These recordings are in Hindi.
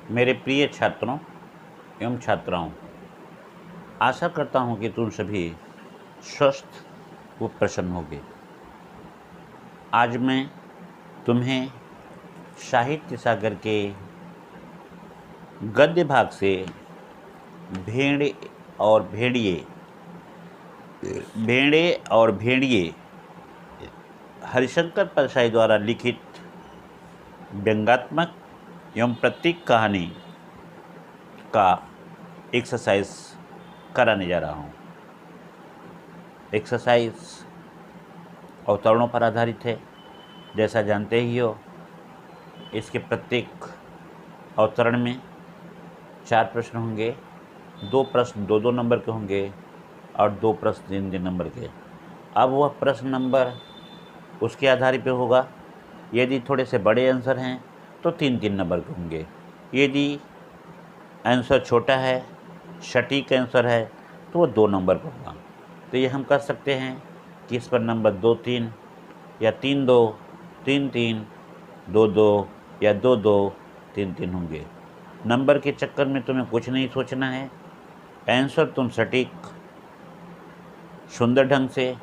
मेरे प्रिय छात्रों एवं छात्राओं, आशा करता हूं कि तुम सभी स्वस्थ व प्रसन्न होगे। आज मैं तुम्हें साहित्य सागर के गद्य भाग से भेड़े और भेड़िए हरिशंकर परसाई द्वारा लिखित व्यंग्यात्मक एवं प्रतीक कहानी का एक्सरसाइज कराने जा रहा हूँ। एक्सरसाइज अवतरणों पर आधारित है। जैसा जानते ही हो, इसके प्रत्येक अवतरण में 4 प्रश्न होंगे। 2 प्रश्न 2-2 नंबर के होंगे और 2 प्रश्न 3-3 नंबर के। अब वह प्रश्न नंबर उसके आधार पे होगा। यदि थोड़े से बड़े आंसर हैं तो 3-3 नंबर के होंगे। यदि आंसर छोटा है, सटीक आंसर है, तो वो 2 नंबर का होगा। तो ये हम कर सकते हैं कि इस पर नंबर 2-3 या 3-2, 3-3, 2-2 या 2-2, 3-3 होंगे। नंबर के चक्कर में तुम्हें कुछ नहीं सोचना है। आंसर तुम सटीक, सुंदर ढंग से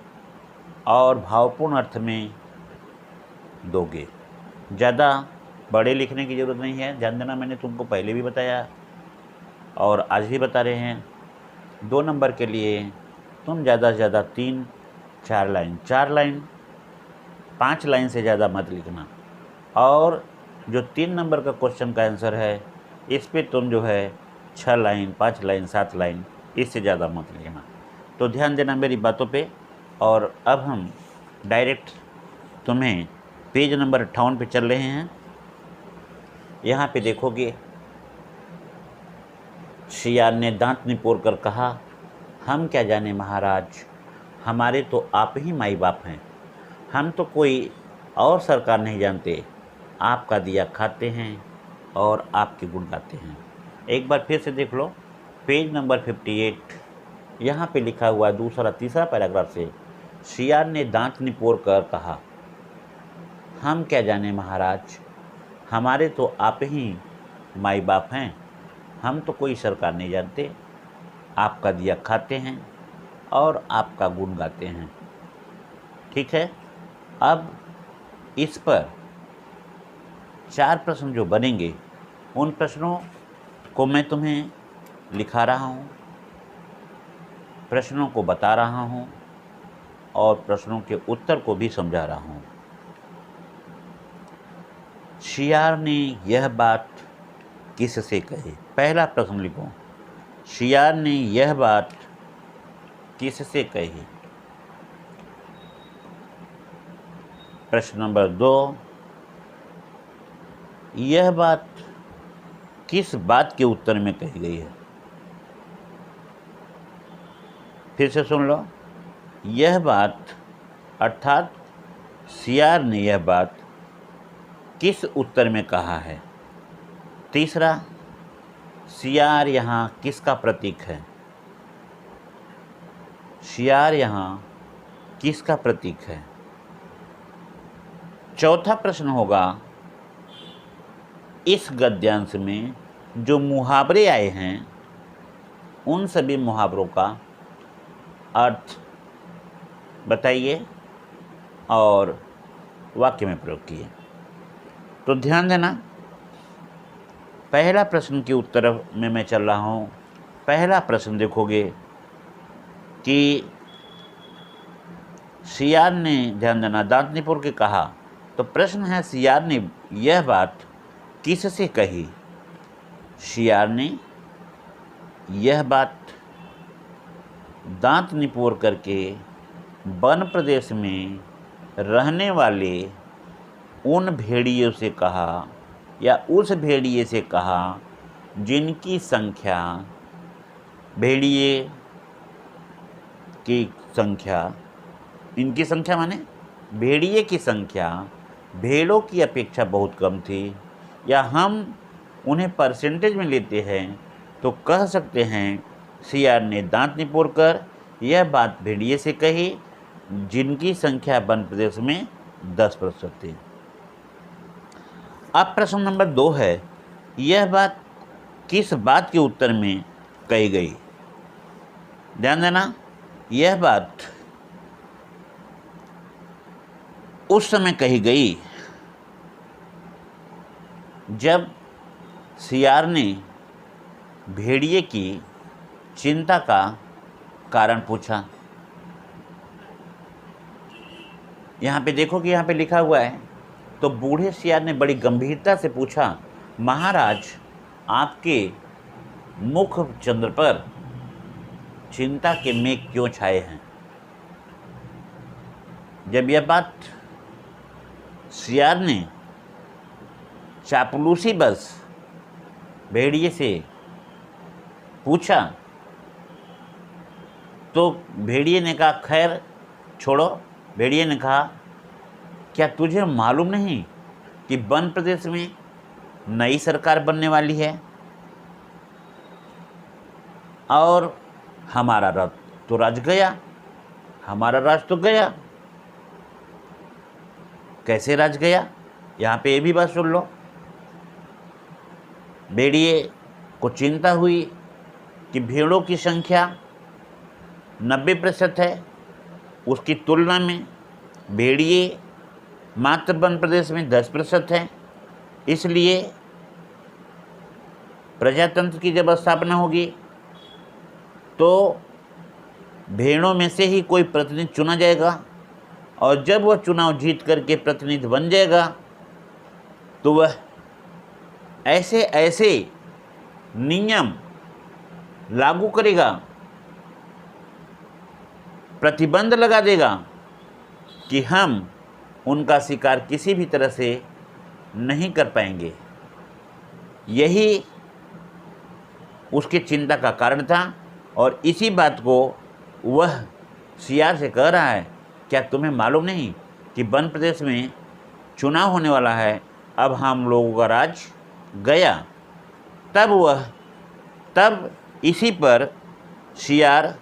और भावपूर्ण अर्थ में दोगे। ज़्यादा बड़े लिखने की ज़रूरत नहीं है। ध्यान देना, मैंने तुमको पहले भी बताया और आज भी बता रहे हैं। 2 नंबर के लिए तुम ज़्यादा से ज़्यादा 3-4 लाइन, 4 लाइन, 5 लाइन से ज़्यादा मत लिखना। और जो 3 नंबर का क्वेश्चन का आंसर है, इस पे तुम जो है 6 लाइन, 5 लाइन, 7 लाइन, इससे ज़्यादा मत लिखना। तो ध्यान देना मेरी बातों पे। और अब हम डायरेक्ट तुम्हें पेज नंबर 58 पे चल रहे हैं। यहाँ पे देखोगे, शियार ने दांत निपोर कर कहा, हम क्या जाने महाराज, हमारे तो आप ही माई बाप हैं। हम तो कोई और सरकार नहीं जानते। आपका दिया खाते हैं और आपके गुण गाते हैं। एक बार फिर से देख लो, पेज नंबर 58। यहाँ पे लिखा हुआ दूसरा तीसरा पैराग्राफ से, शियार ने दांत निपोर कर कहा, हम क्या जाने महाराज, हमारे तो आप ही माई बाप हैं। हम तो कोई सरकार नहीं जानते। आपका दिया खाते हैं और आपका गुण गाते हैं। ठीक है। अब इस पर 4 प्रश्न जो बनेंगे, उन प्रश्नों को मैं तुम्हें लिखा रहा हूँ, प्रश्नों को बता रहा हूँ और प्रश्नों के उत्तर को भी समझा रहा हूँ। शियार ने यह बात किससे कही? पहला प्रश्न लिखो, शियार ने यह बात किससे कही? प्रश्न नंबर 2, यह बात किस बात के उत्तर में कही गई है? फिर से सुन लो, यह बात अर्थात शियार ने यह बात किस उत्तर में कहा है? तीसरा, शियार यहाँ किसका प्रतीक है? शियार यहाँ किसका प्रतीक है? चौथा प्रश्न होगा, इस गद्यांश में जो मुहावरे आए हैं, उन सभी मुहावरों का अर्थ बताइए और वाक्य में प्रयोग किए। तो ध्यान देना, पहला प्रश्न के उत्तर में मैं चल रहा हूँ। पहला प्रश्न देखोगे कि शियार ने, ध्यान देना, दांत निपोर के कहा। तो प्रश्न है, शियार ने यह बात किससे कही? शियार ने यह बात दांत निपोर करके वन प्रदेश में रहने वाले उन भेड़ियों से कहा, या उस भेड़िए से कहा जिनकी संख्या, भेड़िए की संख्या, इनकी संख्या माने भेड़िए की संख्या भेड़ों की अपेक्षा बहुत कम थी। या हम उन्हें परसेंटेज में लेते हैं तो कह सकते हैं, शियार ने दांत निपोर कर यह बात भेड़िए से कही जिनकी संख्या वन प्रदेश में 10% थी। अब प्रश्न नंबर 2 है, यह बात किस बात के उत्तर में कही गई। ध्यान देना, यह बात उस समय कही गई जब सियार ने भेड़िए की चिंता का कारण पूछा। यहाँ पे देखो कि यहाँ पे लिखा हुआ है, तो बूढ़े सियार ने बड़ी गंभीरता से पूछा, महाराज, आपके मुख चंद्र पर चिंता के मेघ क्यों छाए हैं। जब यह बात सियार ने चापलूसी बस भेड़िए से पूछा, तो भेड़िए ने कहा, खैर छोड़ो। भेड़िए ने कहा, क्या तुझे मालूम नहीं कि वन प्रदेश में नई सरकार बनने वाली है और हमारा राज तो राज गया। हमारा राज तो गया। कैसे राज गया, यहाँ पे ये भी बात सुन लो। भेड़िए को चिंता हुई कि भेड़ों की संख्या 90% है, उसकी तुलना में भेड़िए मात्र वन प्रदेश में 10% है। इसलिए प्रजातंत्र की जब स्थापना होगी तो भेड़ों में से ही कोई प्रतिनिधि चुना जाएगा, और जब वह चुनाव जीत करके प्रतिनिधि बन जाएगा तो वह ऐसे ऐसे नियम लागू करेगा, प्रतिबंध लगा देगा कि हम उनका शिकार किसी भी तरह से नहीं कर पाएंगे। यही उसकी चिंता का कारण था, और इसी बात को वह सियार से कह रहा है, क्या तुम्हें मालूम नहीं कि वन प्रदेश में चुनाव होने वाला है, अब हम लोगों का राज गया। तब इसी पर सियार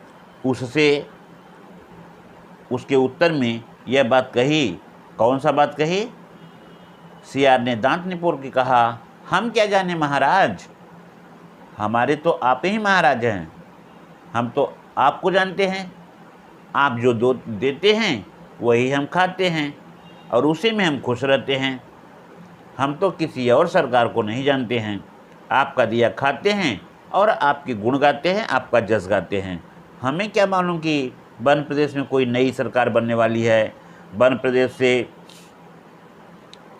उसके उत्तर में यह बात कही। कौन सा बात कही? सियार ने दांत निपोर के कहा, हम क्या जाने महाराज, हमारे तो आप ही महाराज हैं। हम तो आपको जानते हैं। आप जो देते हैं वही हम खाते हैं और उसी में हम खुश रहते हैं। हम तो किसी और सरकार को नहीं जानते हैं। आपका दिया खाते हैं और आपके गुण गाते हैं, आपका जस गाते हैं। हमें क्या मालूम कि वन प्रदेश में कोई नई सरकार बनने वाली है, वन प्रदेश से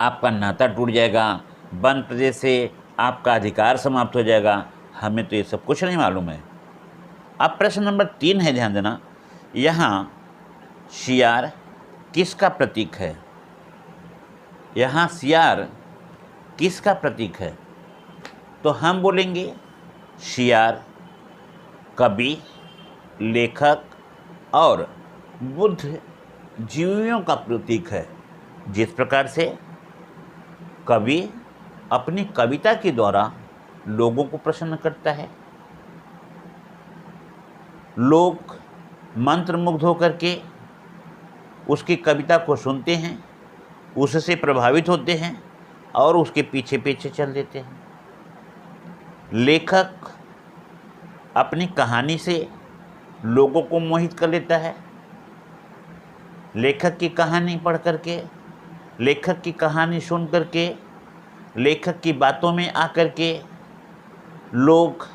आपका नाता टूट जाएगा, वन प्रदेश से आपका अधिकार समाप्त हो जाएगा। हमें तो ये सब कुछ नहीं मालूम है। अब प्रश्न नंबर 3 है, ध्यान देना। यहाँ सियार किसका प्रतीक है? यहाँ सियार किसका प्रतीक है? तो हम बोलेंगे सियार कवि, लेखक और बुद्धिजीवियों का प्रतीक है। जिस प्रकार से कवि अपनी कविता के द्वारा लोगों को प्रसन्न करता है, लोग मंत्रमुग्ध होकर के उसकी कविता को सुनते हैं, उससे प्रभावित होते हैं और उसके पीछे पीछे चल देते हैं। लेखक अपनी कहानी से लोगों को मोहित कर लेता है। लेखक की कहानी पढ़ करके, लेखक की कहानी सुन करके, लेखक की बातों में आकर के लोग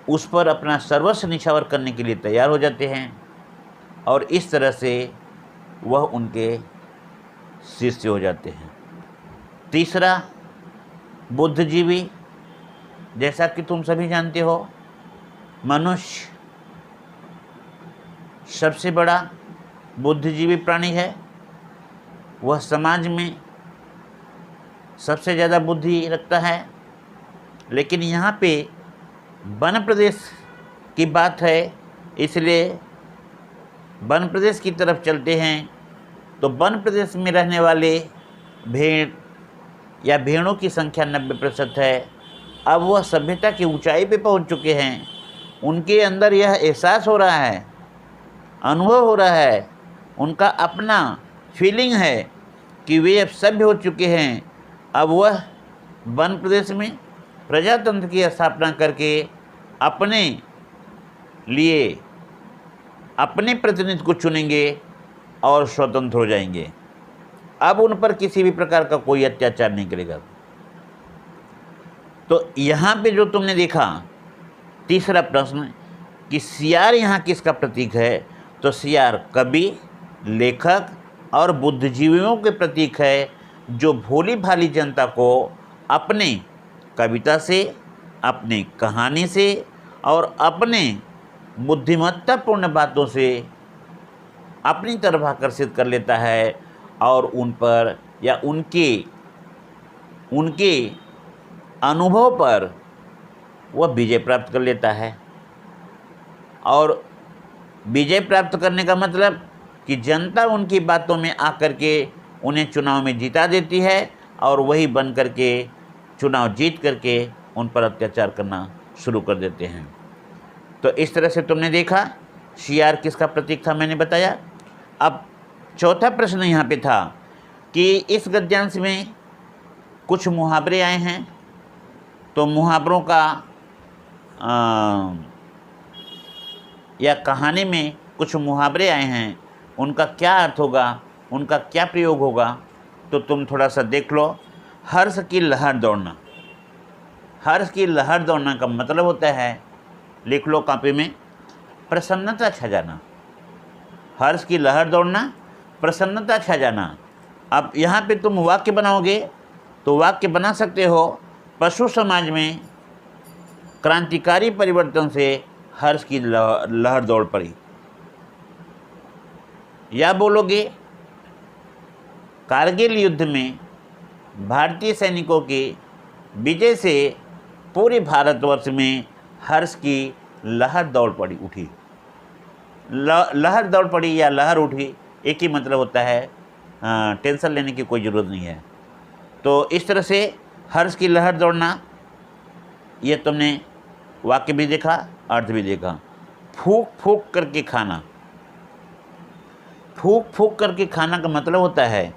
उस पर अपना सर्वस्व निछावर करने के लिए तैयार हो जाते हैं और इस तरह से वह उनके शिष्य हो जाते हैं। तीसरा, बुद्धिजीवी। जैसा कि तुम सभी जानते हो, मनुष्य सबसे बड़ा बुद्धिजीवी प्राणी है। वह समाज में सबसे ज़्यादा बुद्धि रखता है। लेकिन यहाँ पे वन प्रदेश की बात है, इसलिए वन प्रदेश की तरफ चलते हैं। तो वन प्रदेश में रहने वाले भेड़ या भेड़ों की संख्या 90% है। अब वह सभ्यता की ऊंचाई पे पहुंच चुके हैं। उनके अंदर यह एहसास हो रहा है, अनुभव हो रहा है, उनका अपना फीलिंग है कि वे अब सभ्य हो चुके हैं। अब वह वन प्रदेश में प्रजातंत्र की स्थापना करके अपने लिए अपने प्रतिनिधि को चुनेंगे और स्वतंत्र हो जाएंगे। अब उन पर किसी भी प्रकार का कोई अत्याचार नहीं करेगा। तो यहाँ पे जो तुमने देखा तीसरा प्रश्न कि सियार यहाँ किसका प्रतीक है, तो सियार कवि, लेखक और बुद्धिजीवियों के प्रतीक है, जो भोली भाली जनता को अपने कविता से, अपने कहानी से और अपने बुद्धिमत्तापूर्ण बातों से अपनी तरफ आकर्षित कर लेता है और उन पर या उनके अनुभव पर वह विजय प्राप्त कर लेता है। और विजय प्राप्त करने का मतलब कि जनता उनकी बातों में आकर के उन्हें चुनाव में जिता देती है और वही बन करके चुनाव जीत करके उन पर अत्याचार करना शुरू कर देते हैं। तो इस तरह से तुमने देखा सियार किसका प्रतीक था, मैंने बताया। अब चौथा प्रश्न यहाँ पे था कि इस गद्यांश में कुछ मुहावरे आए हैं, तो मुहावरों का या कहानी में कुछ मुहावरे आए हैं, उनका क्या अर्थ होगा, उनका क्या प्रयोग होगा, तो तुम थोड़ा सा देख लो। हर्ष की लहर दौड़ना। हर्ष की लहर दौड़ना का मतलब होता है, लिख लो कॉपी में, प्रसन्नता छा जाना। हर्ष की लहर दौड़ना, प्रसन्नता छा जाना। अब यहाँ पे तुम वाक्य बनाओगे तो वाक्य बना सकते हो, पशु समाज में क्रांतिकारी परिवर्तन से हर्ष की लहर दौड़ पड़ी। या बोलोगे कारगिल युद्ध में भारतीय सैनिकों के विजय से पूरे भारतवर्ष में हर्ष की लहर दौड़ पड़ी उठी। लहर दौड़ पड़ी या लहर उठी, एक ही मतलब होता है, टेंशन लेने की कोई ज़रूरत नहीं है। तो इस तरह से हर्ष की लहर दौड़ना, ये तुमने वाक्य भी देखा, अर्थ भी देखा। फूंक फूंक करके खाना। फूंक फूंक करके खाना का मतलब होता है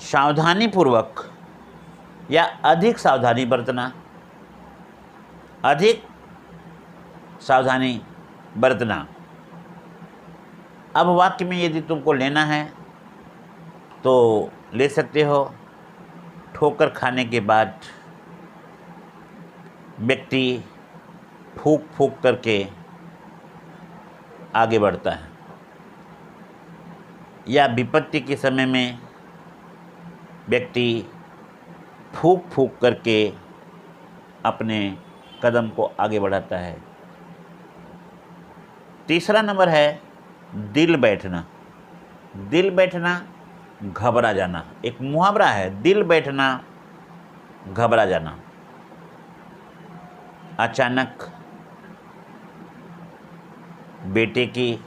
सावधानी पूर्वक या अधिक सावधानी बरतना। अधिक सावधानी बरतना। अब वाक्य में यदि तुमको लेना है तो ले सकते हो। ठोकर खाने के बाद व्यक्ति फूंक फूंक करके आगे बढ़ता है, या विपत्ति के समय में व्यक्ति फूंक फूंक करके अपने कदम को आगे बढ़ाता है। तीसरा नंबर है दिल बैठना। दिल बैठना, घबरा जाना। एक मुहावरा है, दिल बैठना, घबरा जाना। अचानक बेटे की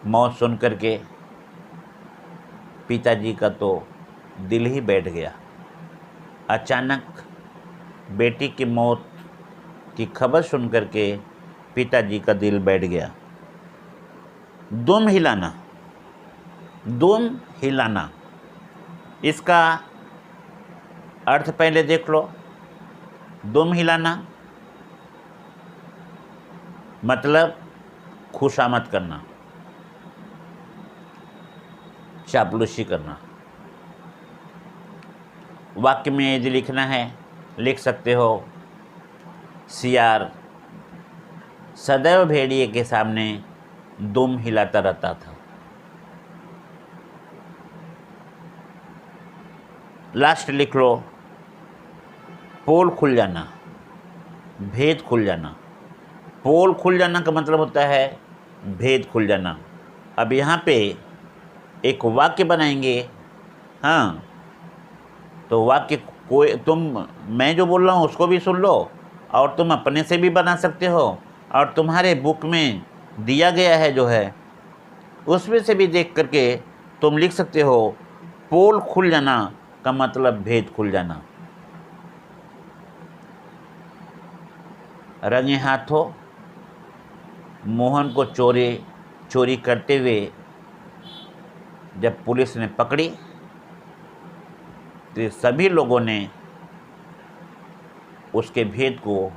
मौत सुन करके पिताजी का तो दिल ही बैठ गया। अचानक बेटी की मौत की खबर सुन करके पिताजी का दिल बैठ गया। दुम हिलाना। दुम हिलाना, इसका अर्थ पहले देख लो। दुम हिलाना मतलब खुशामद करना, चापलूसी करना। वाक्य में यदि लिखना है लिख सकते हो, सियार सदैव भेड़िए के सामने दुम हिलाता रहता था। लास्ट लिख लो, पोल खुल जाना, भेद खुल जाना। पोल खुल जाना का मतलब होता है भेद खुल जाना। अब यहाँ पे एक वाक्य बनाएंगे, हाँ, तो वाक्य कोई मैं जो बोल रहा हूँ उसको भी सुन लो और तुम अपने से भी बना सकते हो, और तुम्हारे बुक में दिया गया है जो है उसमें से भी देख करके तुम लिख सकते हो। पोल खुल जाना का मतलब भेद खुल जाना। रंगे हाथों मोहन को चोरी करते हुए जब पुलिस ने पकड़ी तो सभी लोगों ने उसके भेद को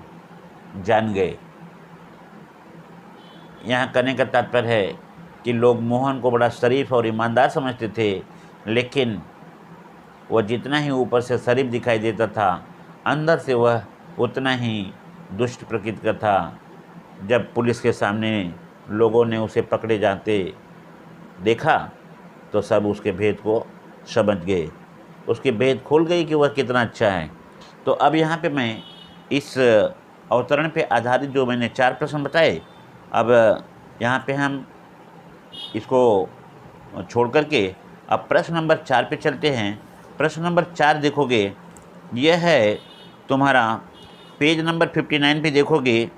जान गए। यहाँ कहने का तात्पर्य है कि लोग मोहन को बड़ा शरीफ और ईमानदार समझते थे, लेकिन वह जितना ही ऊपर से शरीफ दिखाई देता था, अंदर से वह उतना ही दुष्ट प्रकृति का था। जब पुलिस के सामने लोगों ने उसे पकड़े जाते देखा तो सब उसके भेद को समझ गए, उसके भेद खुल गई कि वह कितना अच्छा है। तो अब यहाँ पे मैं इस अवतरण पे आधारित जो मैंने 4 प्रश्न बताए, अब यहाँ पे हम इसको छोड़ करके अब प्रश्न नंबर 4 पे चलते हैं। प्रश्न नंबर 4 देखोगे, यह है तुम्हारा पेज नंबर 59 पे देखोगे,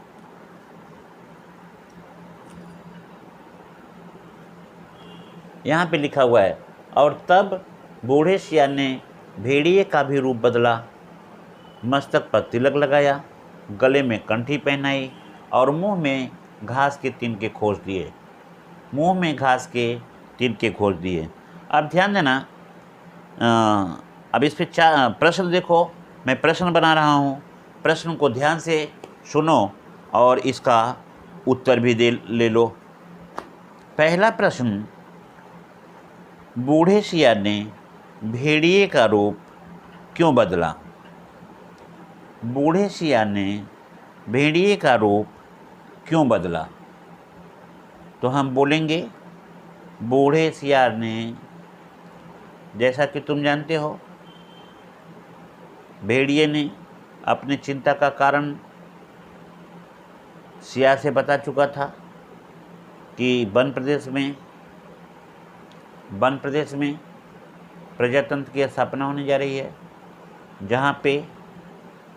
यहाँ पे लिखा हुआ है, और तब बूढ़े सियान ने भेड़िए का भी रूप बदला, मस्तक पर तिलक लगाया, गले में कंठी पहनाई और मुंह में घास के तिनके खोज दिए। मुंह में घास के तिनके खोज दिए। अब ध्यान देना, अब इस पे प्रश्न देखो, मैं प्रश्न बना रहा हूँ, प्रश्न को ध्यान से सुनो और इसका उत्तर भी ले लो। पहला प्रश्न, बूढ़े सियान ने भेड़िए का रूप क्यों बदला? बूढ़े सियान ने भेड़िए का रूप क्यों बदला? तो हम बोलेंगे, बूढ़े सियान ने, जैसा कि तुम जानते हो, भेड़िए ने अपनी चिंता का कारण सियार से बता चुका था कि वन प्रदेश में प्रजातंत्र की स्थापना होने जा रही है, जहाँ पे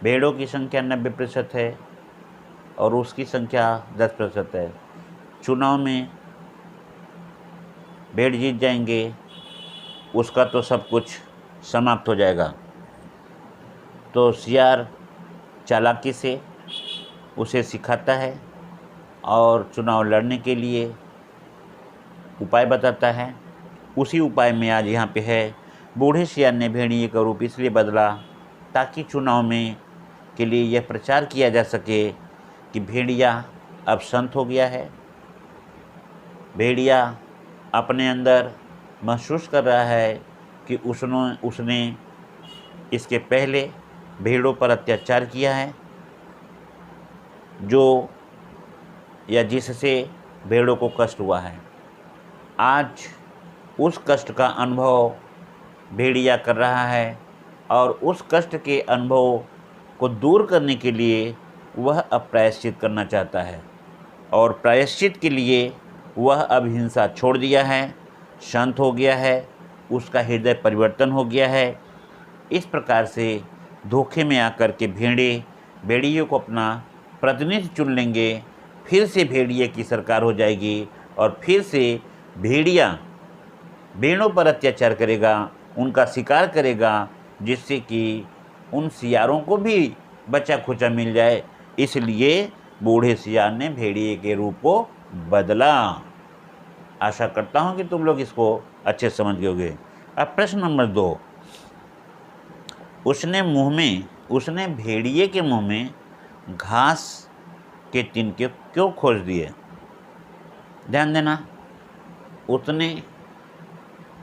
भेड़ों की संख्या 90% है और उसकी संख्या 10% है। चुनाव में भेड़ जीत जाएंगे, उसका तो सब कुछ समाप्त हो जाएगा। तो सियार चालाकी से उसे सिखाता है और चुनाव लड़ने के लिए उपाय बताता है। उसी उपाय में आज यहाँ पे है, बूढ़े सियान ने भेड़िए का रूप इसलिए बदला ताकि चुनाव में के लिए यह प्रचार किया जा सके कि भेड़िया अब संत हो गया है। भेड़िया अपने अंदर महसूस कर रहा है कि उसने इसके पहले भेड़ों पर अत्याचार किया है, जो या जिससे भेड़ों को कष्ट हुआ है। आज उस कष्ट का अनुभव भेड़िया कर रहा है और उस कष्ट के अनुभव को दूर करने के लिए वह अब प्रायश्चित करना चाहता है, और प्रायश्चित के लिए वह अब हिंसा छोड़ दिया है, शांत हो गया है, उसका हृदय परिवर्तन हो गया है। इस प्रकार से धोखे में आकर के भेड़िए को अपना प्रतिनिधि चुन लेंगे, फिर से भेड़िए की सरकार हो जाएगी और फिर से भेड़िया भेड़ों पर अत्याचार करेगा, उनका शिकार करेगा, जिससे कि उन सियारों को भी बचा खुचा मिल जाए। इसलिए बूढ़े सियार ने भेड़िए के रूप को बदला। आशा करता हूँ कि तुम लोग इसको अच्छे समझ गए। अब प्रश्न नंबर 2, उसने भेड़िए के मुंह में घास के तिनके क्यों खोज दिए? ध्यान देना, उसने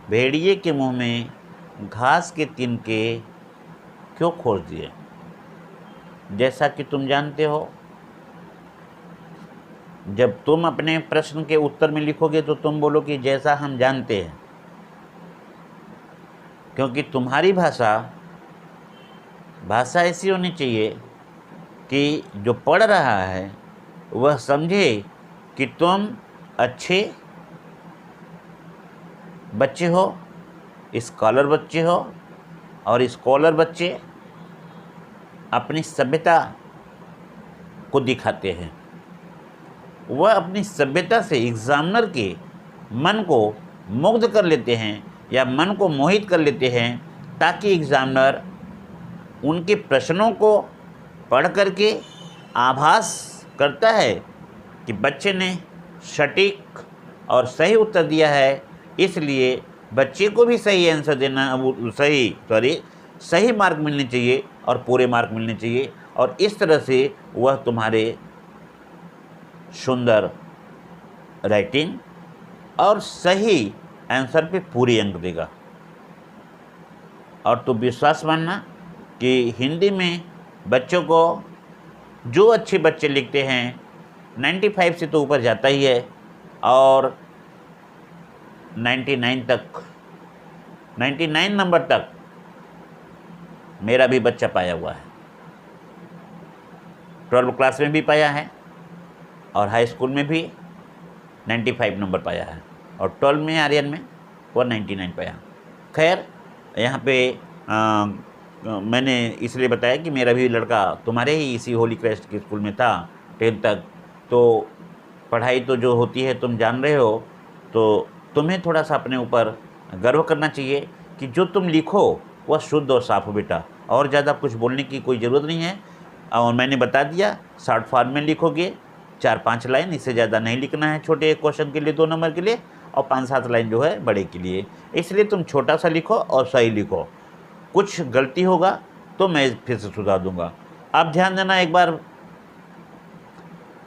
भेड़िए के मुंह में घास के तिनके क्यों खोज दिए? जैसा कि तुम जानते हो, जब तुम अपने प्रश्न के उत्तर में लिखोगे तो तुम बोलो कि जैसा हम जानते हैं, क्योंकि तुम्हारी भाषा ऐसी होनी चाहिए कि जो पढ़ रहा है वह समझे कि तुम अच्छे बच्चे हो, स्कॉलर बच्चे हो, और स्कॉलर बच्चे अपनी सभ्यता को दिखाते हैं। वह अपनी सभ्यता से एग्जामिनर के मन को मुग्ध कर लेते हैं या मन को मोहित कर लेते हैं, ताकि एग्जामिनर उनके प्रश्नों को पढ़ करके आभास करता है कि बच्चे ने सटीक और सही उत्तर दिया है, इसलिए बच्चे को भी सही आंसर देना, सही मार्क मिलने चाहिए और पूरे मार्क मिलने चाहिए, और इस तरह से वह तुम्हारे सुंदर राइटिंग और सही आंसर पे पूरी अंक देगा। और तो विश्वास मानना कि हिंदी में बच्चों को जो अच्छे बच्चे लिखते हैं 95 से तो ऊपर जाता ही है, और 99 नंबर तक मेरा भी बच्चा पाया हुआ है। 12 क्लास में भी पाया है और हाई स्कूल में भी 95 नंबर पाया है, और 12 में आर्यन में वो 99 पाया। खैर यहाँ पे मैंने इसलिए बताया कि मेरा भी लड़का तुम्हारे ही इसी होली क्राइस्ट के स्कूल में था 10th तक, तो पढ़ाई तो जो होती है तुम जान रहे हो, तो तुम्हें थोड़ा सा अपने ऊपर गर्व करना चाहिए कि जो तुम लिखो वह शुद्ध और साफ हो बेटा, और ज़्यादा कुछ बोलने की कोई ज़रूरत नहीं है। और मैंने बता दिया शॉर्ट फॉर्म में लिखोगे 4-5 लाइन, इससे ज़्यादा नहीं लिखना है छोटे क्वेश्चन के लिए 2 नंबर के लिए, और 5-7 लाइन जो है बड़े के लिए। इसलिए तुम छोटा सा लिखो और सही लिखो, कुछ गलती होगा तो मैं फिर से सुधार दूंगा। आप ध्यान देना एक बार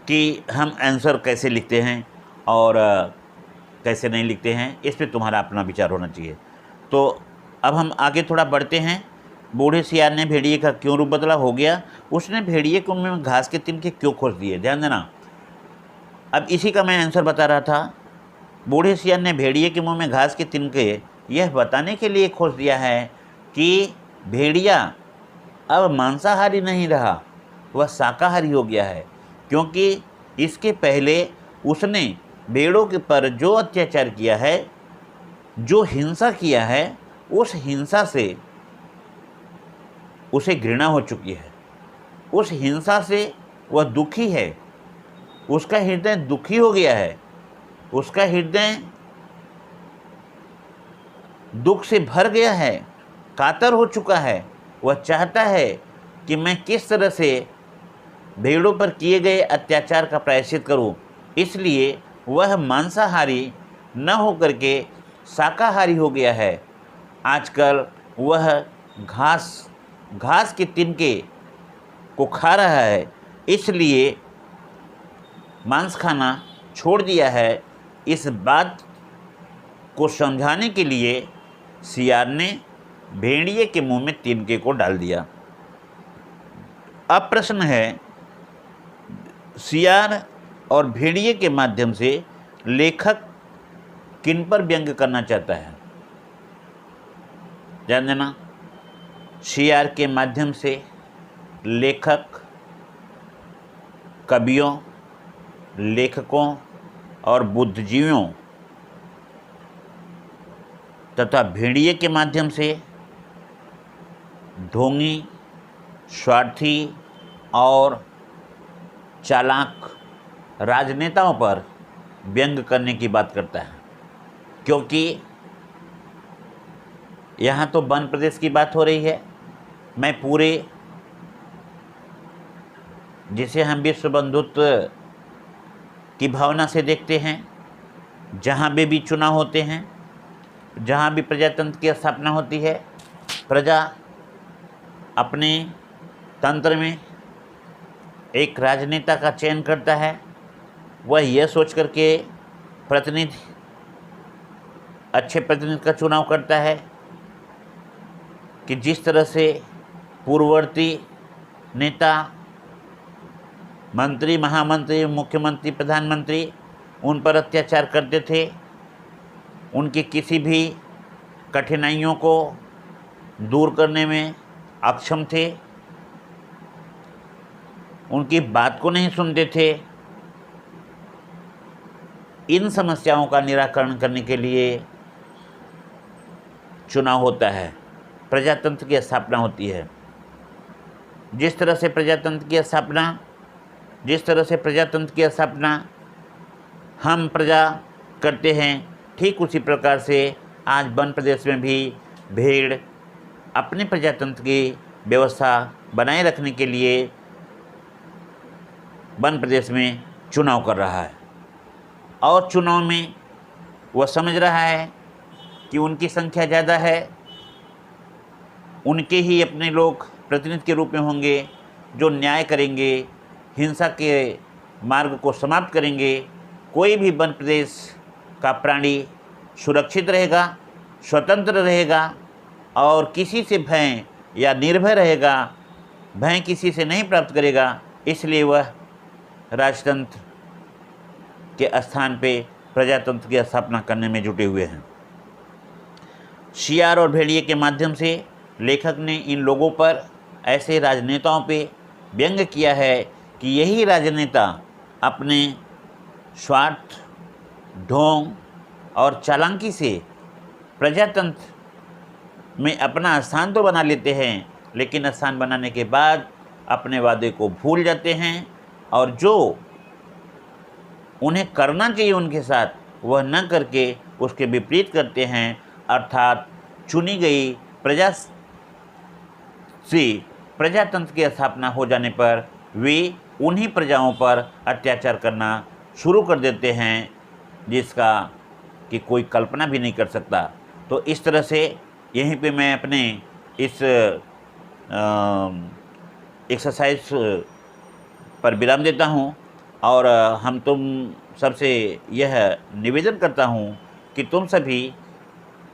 कि हम आंसर कैसे लिखते हैं और कैसे नहीं लिखते हैं, इस पर तुम्हारा अपना विचार होना चाहिए। तो अब हम आगे थोड़ा बढ़ते हैं। बूढ़े सियार ने भेड़िए का क्यों रूप बदला हो गया, उसने भेड़िए के मुंह में घास के तिनके क्यों खोस दिए। ध्यान देना, अब इसी का मैं आंसर बता रहा था। बूढ़े सियार ने भेड़िए के मुंह में घास के तिनके यह बताने के लिए खोस दिया है कि भेड़िया अब मांसाहारी नहीं रहा, वह शाकाहारी हो गया है, क्योंकि इसके पहले उसने भेड़ों के पर जो अत्याचार किया है, जो हिंसा किया है, उस हिंसा से उसे घृणा हो चुकी है, उस हिंसा से वह दुखी है, उसका हृदय दुखी हो गया है, उसका हृदय दुख से भर गया है, कातर हो चुका है। वह चाहता है कि मैं किस तरह से भेड़ों पर किए गए अत्याचार का प्रायश्चित करूं, इसलिए वह मांसाहारी न होकर के शाकाहारी हो गया है। आजकल वह घास के तिनके को खा रहा है, इसलिए मांस खाना छोड़ दिया है। इस बात को समझाने के लिए सियार ने भेड़िए के मुंह में तिनके को डाल दिया। अब प्रश्न है, सियार और भेड़िए के माध्यम से लेखक किन पर व्यंग्य करना चाहता है। ध्यान देना, सियार के माध्यम से लेखक कवियों, लेखकों और बुद्धिजीवियों तथा भेड़िए के माध्यम से ढोंगी, स्वार्थी और चालाक राजनेताओं पर व्यंग्य करने की बात करता है, क्योंकि यहाँ तो वन प्रदेश की बात हो रही है। मैं पूरे, जिसे हम विश्व बंधुत्व की भावना से देखते हैं, जहाँ भी चुनाव होते हैं, जहाँ भी प्रजातंत्र की स्थापना होती है, प्रजा अपने तंत्र में एक राजनेता का चयन करता है। वह यह सोच करके अच्छे प्रतिनिधि का चुनाव करता है कि जिस तरह से पूर्ववर्ती नेता, मंत्री, महामंत्री, मुख्यमंत्री, प्रधानमंत्री उन पर अत्याचार करते थे, उनकी किसी भी कठिनाइयों को दूर करने में अक्षम थे, उनकी बात को नहीं सुनते थे। इन समस्याओं का निराकरण करने के लिए चुनाव होता है, प्रजातंत्र की स्थापना होती है। जिस तरह से प्रजातंत्र की स्थापना हम प्रजा करते हैं, ठीक उसी प्रकार से आज वन प्रदेश में भी भेड़ अपने प्रजातंत्र की व्यवस्था बनाए रखने के लिए वन प्रदेश में चुनाव कर रहा है, और चुनाव में वह समझ रहा है कि उनकी संख्या ज़्यादा है, उनके ही अपने लोग प्रतिनिधि के रूप में होंगे, जो न्याय करेंगे, हिंसा के मार्ग को समाप्त करेंगे, कोई भी वन प्रदेश का प्राणी सुरक्षित रहेगा, स्वतंत्र रहेगा और किसी से भय या निर्भय रहेगा, भय किसी से नहीं प्राप्त करेगा। इसलिए वह राजतंत्र के स्थान पे प्रजातंत्र की स्थापना करने में जुटे हुए हैं। शियार और भेड़िए के माध्यम से लेखक ने इन लोगों पर, ऐसे राजनेताओं पे व्यंग किया है कि यही राजनेता अपने स्वार्थ, ढोंग और चालाकी से प्रजातंत्र में अपना स्थान तो बना लेते हैं, लेकिन स्थान बनाने के बाद अपने वादे को भूल जाते हैं और जो उन्हें करना चाहिए उनके साथ वह न करके उसके विपरीत करते हैं। अर्थात चुनी गई प्रजा से प्रजातंत्र की स्थापना हो जाने पर वे उन्हीं प्रजाओं पर अत्याचार करना शुरू कर देते हैं, जिसका कि कोई कल्पना भी नहीं कर सकता। तो इस तरह से यहीं पे मैं अपने इस एक्सरसाइज पर विराम देता हूँ और हम तुम सबसे यह निवेदन करता हूँ कि तुम सभी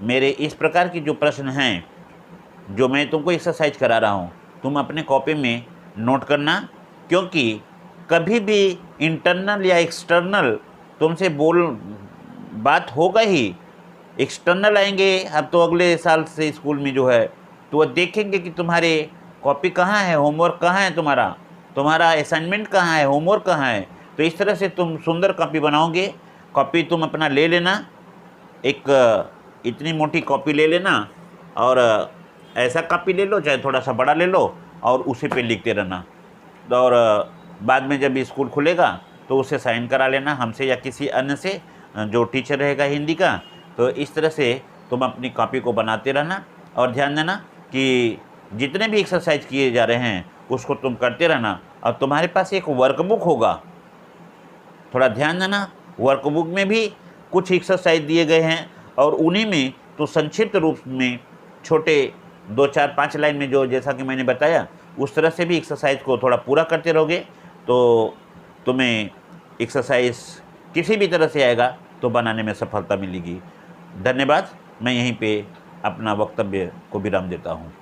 मेरे इस प्रकार की जो प्रश्न हैं, जो मैं तुमको एक्सरसाइज करा रहा हूँ, तुम अपने कॉपी में नोट करना, क्योंकि कभी भी इंटरनल या एक्सटर्नल तुमसे बात होगा ही। एक्सटर्नल आएंगे अब तो अगले साल से स्कूल में जो है, तो वह देखेंगे कि तुम्हारे कॉपी कहाँ है, होमवर्क कहाँ है, तुम्हारा असाइनमेंट कहाँ है, होमवर्क कहाँ है। तो इस तरह से तुम सुंदर कॉपी बनाओगे। कॉपी तुम अपना ले लेना, एक इतनी मोटी कॉपी ले लेना और ऐसा कॉपी ले लो, चाहे थोड़ा सा बड़ा ले लो और उसी पे लिखते रहना। और बाद में जब स्कूल खुलेगा तो उसे साइन करा लेना हमसे या किसी अन्य से, जो टीचर रहेगा हिंदी का। तो इस तरह से तुम अपनी कॉपी को बनाते रहना और ध्यान देना कि जितने भी एक्सरसाइज किए जा रहे हैं उसको तुम करते रहना। और तुम्हारे पास एक वर्कबुक होगा, थोड़ा ध्यान देना, वर्कबुक में भी कुछ एक्सरसाइज दिए गए हैं और उन्हीं में तो संक्षिप्त रूप में छोटे 2, 4, 5 लाइन में, जो जैसा कि मैंने बताया उस तरह से भी एक्सरसाइज को थोड़ा पूरा करते रहोगे तो तुम्हें एक्सरसाइज किसी भी तरह से आएगा तो बनाने में सफलता मिलेगी। धन्यवाद। मैं यहीं पे अपना वक्तव्य को विराम देता हूँ।